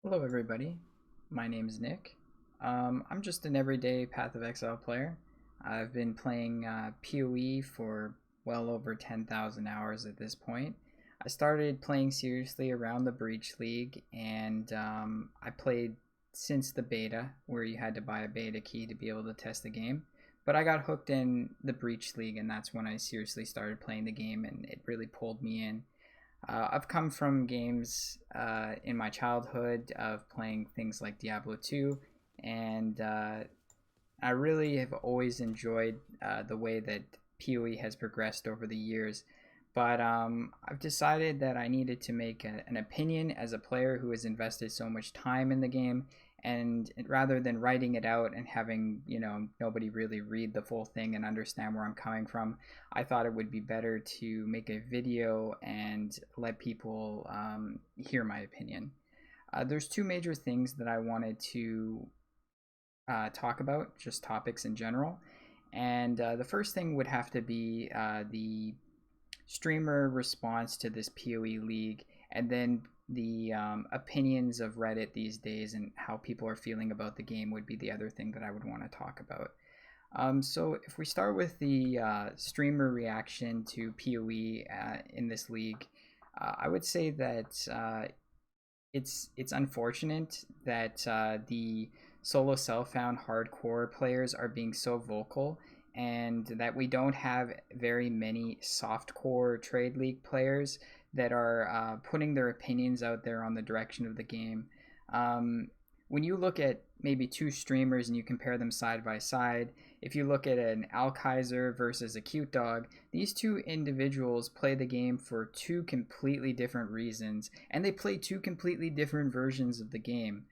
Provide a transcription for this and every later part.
Hello, everybody. My name is Nick. I'm just an everyday Path of Exile player. I've been playing PoE for well over 10,000 hours at this point. I started playing seriously around the Breach League, and I played since the beta, where you had to buy a beta key to be able to test the game. But I got hooked in the Breach League, and that's when I seriously started playing the game, and it really pulled me in. I've come from games in my childhood of playing things like Diablo 2, and I really have always enjoyed the way that PoE has progressed over the years. But I've decided that I needed to make an opinion as a player who has invested so much time in the game, and rather than writing it out and having nobody really read the full thing and understand where I'm coming from, I thought it would be better to make a video and let people hear my opinion. There's two major things that I wanted to talk about, just topics in general. And the first thing would have to be the streamer response to this PoE league, and then the opinions of Reddit these days and how people are feeling about the game would be the other thing that I would want to talk about. So if we start with the streamer reaction to PoE in this league, I would say that it's unfortunate that the solo self-found hardcore players are being so vocal, and that we don't have very many softcore trade league players that are putting their opinions out there on the direction of the game. Um, when you look at maybe two streamers and you compare them side by side, if you look at an Alkaiser versus a Cute Dog, these two individuals play the game for two completely different reasons, and they play two completely different versions of the game.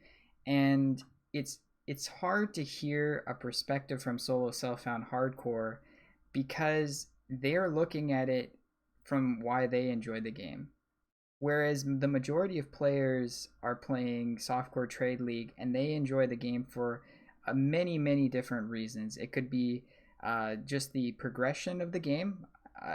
And it's hard to hear a perspective from solo self-found hardcore because they're looking at it from why they enjoy the game, whereas the majority of players are playing softcore trade league and they enjoy the game for many different reasons. It could be just the progression of the game.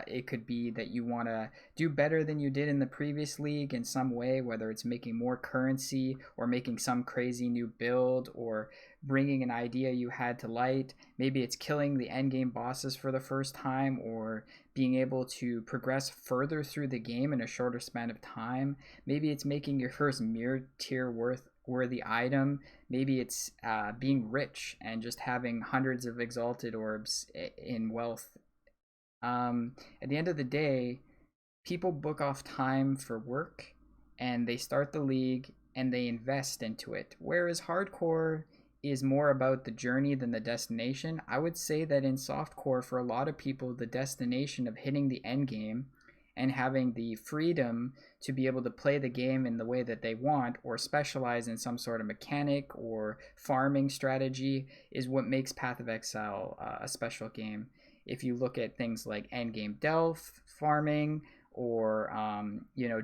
It could be that you want to do better than you did in the previous league in some way, whether it's making more currency or making some crazy new build or bringing an idea you had to light. Maybe it's killing the end game bosses for the first time, or being able to progress further through the game in a shorter span of time. Maybe it's making your first mirror tier worthy item. Maybe it's being rich and just having hundreds of exalted orbs in wealth. At the end of the day, people book off time for work, and they start the league and they invest into it. Whereas hardcore is more about the journey than the destination. I would say that in softcore, for a lot of people, the destination of hitting the end game and having the freedom to be able to play the game in the way that they want or specialize in some sort of mechanic or farming strategy is what makes Path of Exile a special game. If you look at things like endgame delve farming, or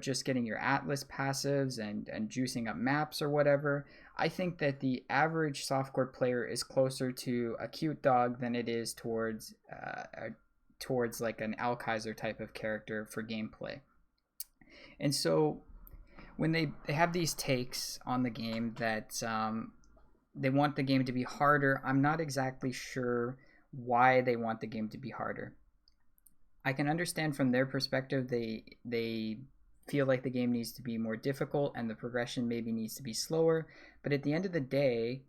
just getting your atlas passives and juicing up maps or whatever, I think that the average softcore player is closer to a Cute Dog than it is towards like an Alkaiser type of character for gameplay. And so when they have these takes on the game that they want the game to be harder, I'm not exactly sure why they want the game to be harder. I can understand from their perspective, they feel like the game needs to be more difficult and the progression maybe needs to be slower. But at the end of the day,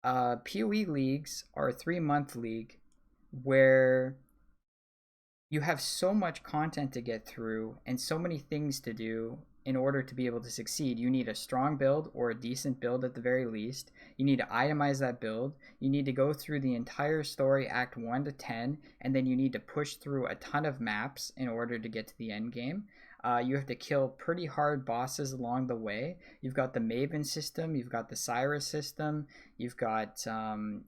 PoE leagues are a 3 month league where you have so much content to get through and so many things to do in order to be able to succeed. You need a strong build, or a decent build at the very least. You need to itemize that build. You need to go through the entire story, act 1 to 10, and then you need to push through a ton of maps in order to get to the end game. You have to kill pretty hard bosses along the way. You've got the Maven system, you've got the Cyrus system, you've got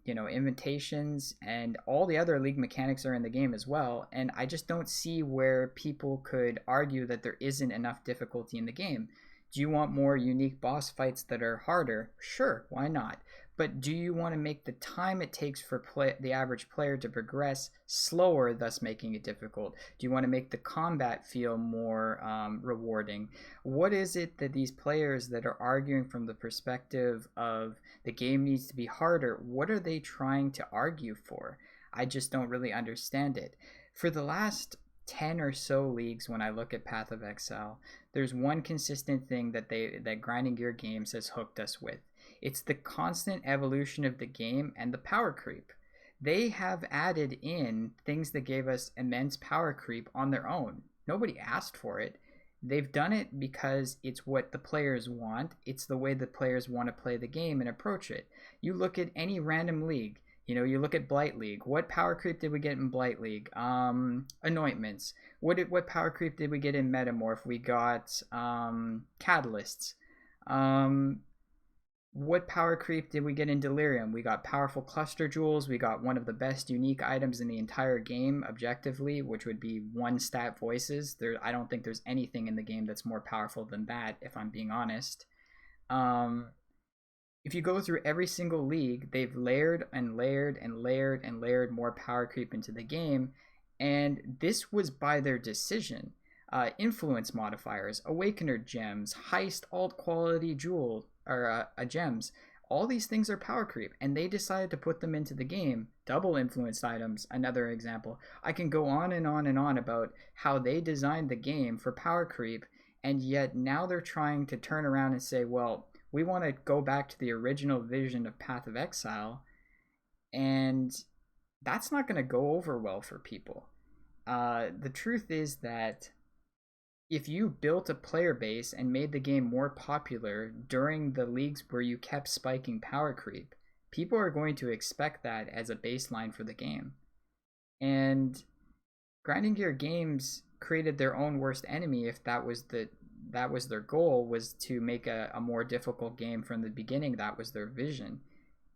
invitations, and all the other league mechanics are in the game as well. And I just don't see where people could argue that there isn't enough difficulty in the game. Do you want more unique boss fights that are harder? Sure, why not? But do you want to make the time it takes for the average player to progress slower, thus making it difficult? Do you want to make the combat feel more rewarding? What is it that these players that are arguing from the perspective of the game needs to be harder, what are they trying to argue for? I just don't really understand it. For the last 10 or so leagues, when I look at Path of Exile, there's one consistent thing that Grinding Gear Games has hooked us with. It's the constant evolution of the game and the power creep. They have added in things that gave us immense power creep on their own. Nobody asked for it. They've done it because it's what the players want. It's the way the players want to play the game and approach it. You look at any random league. You look at Blight League. What power creep did we get in Blight League? Anointments. What power creep did we get in Metamorph? We got catalysts. What power creep did we get in Delirium? We got powerful cluster jewels. We got one of the best unique items in the entire game, objectively, which would be 1-stat voices. I don't think there's anything in the game that's more powerful than that, if I'm being honest. If you go through every single league, they've layered and layered and layered and layered more power creep into the game, and this was by their decision. Influence modifiers, Awakener gems, heist alt quality jewel or gems. All these things are power creep, and they decided to put them into the game. Double influenced items, another example. I can go on and on and on about how they designed the game for power creep, and yet now they're trying to turn around and say, well, we want to go back to the original vision of Path of Exile, and that's not going to go over well for people. The truth is that if you built a player base and made the game more popular during the leagues where you kept spiking power creep, people are going to expect that as a baseline for the game. And Grinding Gear Games created their own worst enemy if that was their goal, was to make a more difficult game from the beginning. That was their vision.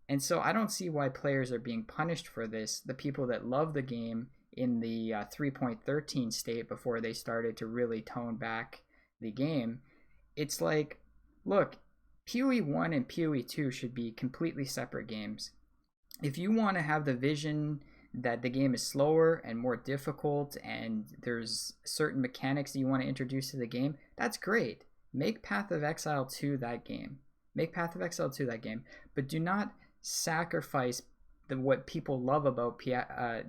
And so I don't see why players are being punished for this. The people that love the game in the 3.13 state before they started to really tone back the game, it's like, look, PoE 1 and PoE 2 should be completely separate games. If you want to have the vision that the game is slower and more difficult and there's certain mechanics that you want to introduce to the game, that's great. Make Path of Exile 2 that game. Make Path of Exile 2 that game. But do not sacrifice what people love about Path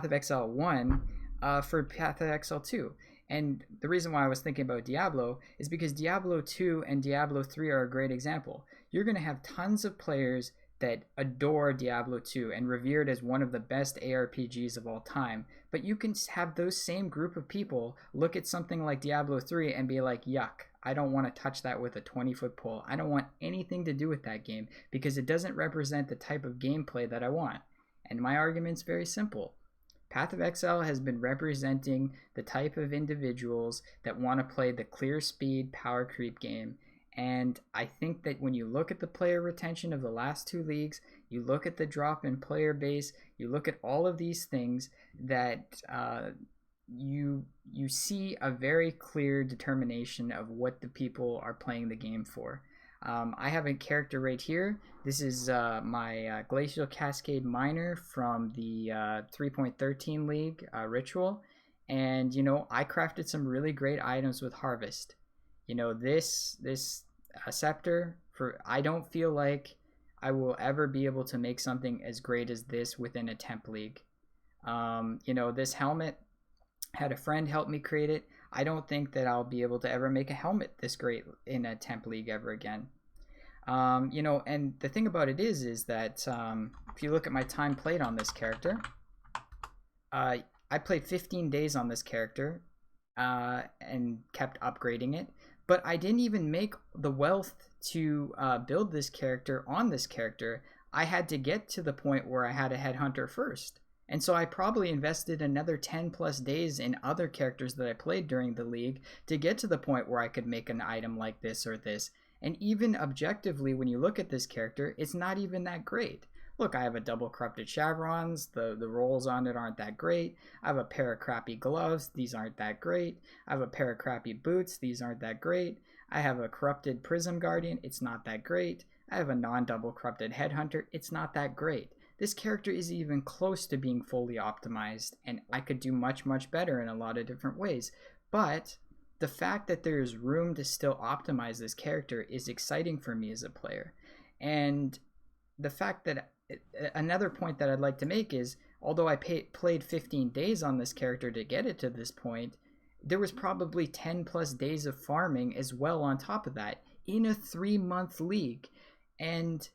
of Exile 1 for Path of Exile 2. And the reason why I was thinking about Diablo is because Diablo 2 and Diablo 3 are a great example. You're going to have tons of players that adore Diablo 2 and revere it as one of the best ARPGs of all time. But you can have those same group of people look at something like Diablo 3 and be like, yuck, I don't want to touch that with a 20-foot pole. I don't want anything to do with that game because it doesn't represent the type of gameplay that I want. And my argument's very simple. Path of Exile has been representing the type of individuals that want to play the clear speed power creep game. And I think that when you look at the player retention of the last two leagues, you look at the drop in player base, you look at all of these things, that you see a very clear determination of what the people are playing the game for. I have a character right here. This is my Glacial Cascade Miner from the 3.13 League Ritual. And, I crafted some really great items with Harvest. This scepter, I don't feel like I will ever be able to make something as great as this within a temp league. This helmet, had a friend help me create it. I don't think that I'll be able to ever make a helmet this great in a temp league ever again. And the thing about it is that if you look at my time played on this character, I played 15 days on this character and kept upgrading it. But I didn't even make the wealth to build this character on this character. I had to get to the point where I had a headhunter first. And so I probably invested another 10 plus days in other characters that I played during the league to get to the point where I could make an item like this or this. And even objectively, when you look at this character, it's not even that great. Look, I have a double corrupted chevrons. The rolls on it aren't that great. I have a pair of crappy gloves. These aren't that great. I have a pair of crappy boots. These aren't that great. I have a corrupted prism guardian. It's not that great. I have a non-double corrupted headhunter. It's not that great. This character isn't even close to being fully optimized, and I could do much, much better in a lot of different ways. But the fact that there's room to still optimize this character is exciting for me as a player. And the fact that another point that I'd like to make is, although I played 15 days on this character to get it to this point, there was probably 10 plus days of farming as well on top of that in a 3-month league. And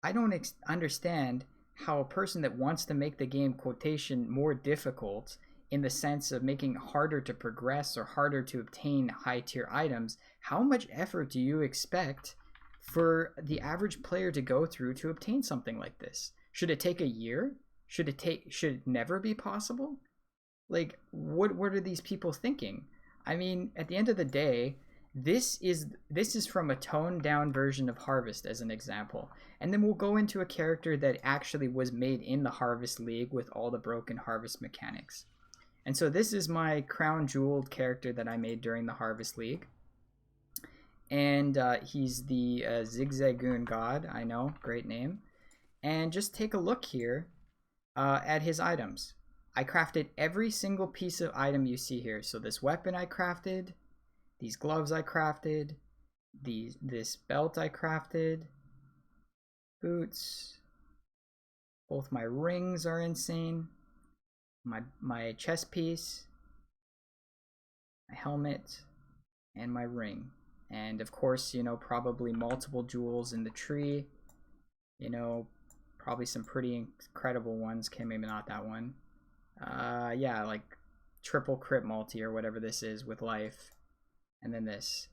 I don't understand how a person that wants to make the game quotation more difficult in the sense of making it harder to progress or harder to obtain high tier items, how much effort do you expect for the average player to go through to obtain something like this? Should it take a year? Should it never be possible? Like, what are these people thinking? I mean, at the end of the day, this is from a toned down version of Harvest as an example. And then we'll go into a character that actually was made in the Harvest League with all the broken Harvest mechanics. And so this is my crown jeweled character that I made during the Harvest League. And he's the Zigzagoon God. I know, great name. And just take a look here at his items. I crafted every single piece of item you see here. So this weapon I crafted, these gloves I crafted, this belt I crafted, boots. Both my rings are insane. My chest piece, my helmet, and my ring. And of course, you know, probably multiple jewels in the tree. You know, probably some pretty incredible ones. Okay, maybe not that one. Yeah, like triple crit multi or whatever this is with life. And then this.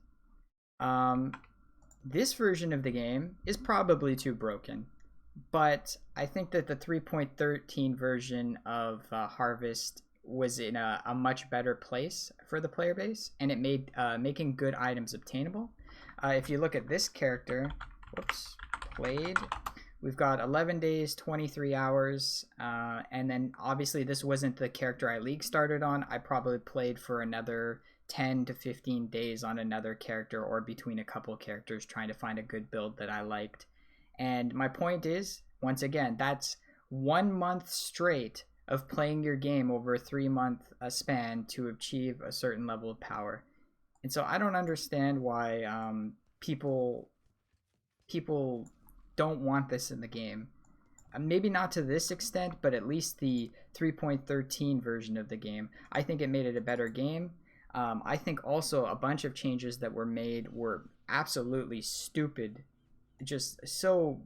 This version of the game is probably too broken. But I think that the 3.13 version of Harvest was in a much better place for the player base, and it made making good items obtainable. If you look at this character, played, we've got 11 days, 23 hours, and then obviously this wasn't the character I league started on. I probably played for another 10 to 15 days on another character or between a couple characters trying to find a good build that I liked. And my point is, once again, that's 1 month straight of playing your game over a 3-month span to achieve a certain level of power. And so I don't understand why people don't want this in the game. Maybe not to this extent, but at least the 3.13 version of the game. I think it made it a better game. I think also a bunch of changes that were made were absolutely stupid, just so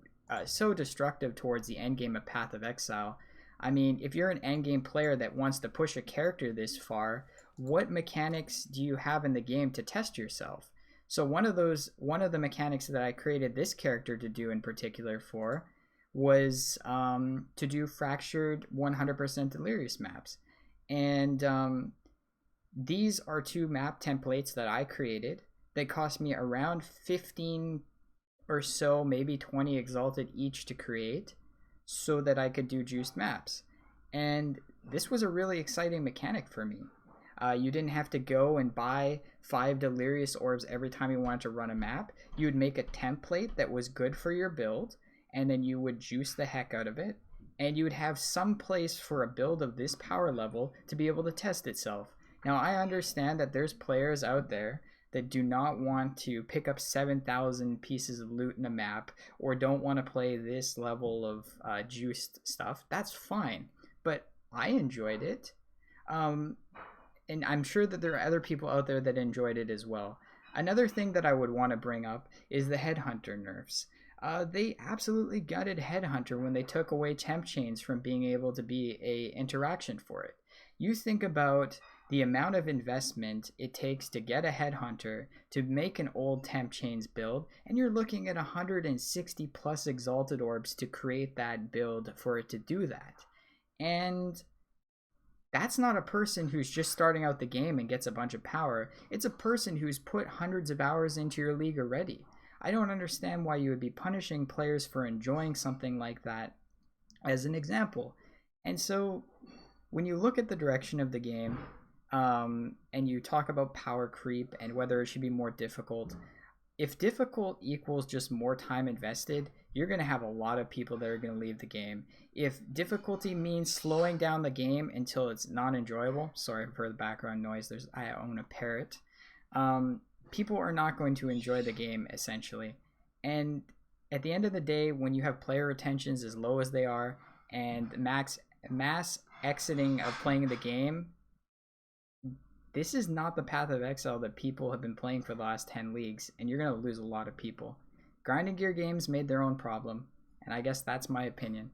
destructive towards the end game of Path of Exile. I mean, if you're an end game player that wants to push a character this far, what mechanics do you have in the game to test yourself? So one of the mechanics that I created this character to do in particular for was to do fractured 100% delirious maps. And these are 2 map templates that I created. They cost me around 15 or so, maybe 20 exalted each to create, so that I could do juiced maps. And this was a really exciting mechanic for me. You didn't have to go and buy 5 delirious orbs every time you wanted to run a map. You would make a template that was good for your build, and then you would juice the heck out of it, and you would have some place for a build of this power level to be able to test itself. Now, I understand that there's players out there that do not want to pick up 7,000 pieces of loot in a map, or don't want to play this level of juiced stuff. That's fine, but I enjoyed it, and I'm sure that there are other people out there that enjoyed it as well. Another thing that I would want to bring up is the Headhunter nerfs. They absolutely gutted Headhunter when they took away temp chains from being able to be a interaction for it. You think about the amount of investment it takes to get a Headhunter to make an old temp chains build, and you're looking at 160 plus exalted orbs to create that build for it to do that. And that's not a person who's just starting out the game and gets a bunch of power. It's a person who's put hundreds of hours into your league already. I don't understand why you would be punishing players for enjoying something like that as an example. And so when you look at the direction of the game, and you talk about power creep and whether it should be more difficult, if difficult equals just more time invested, you're going to have a lot of people that are going to leave the game. If difficulty means slowing down the game until it's not enjoyable, sorry for the background noise, I own a parrot. People are not going to enjoy the game essentially. And at the end of the day, when you have player retentions as low as they are and mass exiting of playing the game, this is not the Path of Exile that people have been playing for the last 10 leagues, and you're going to lose a lot of people. Grinding gear games made their own problem, and I guess that's my opinion.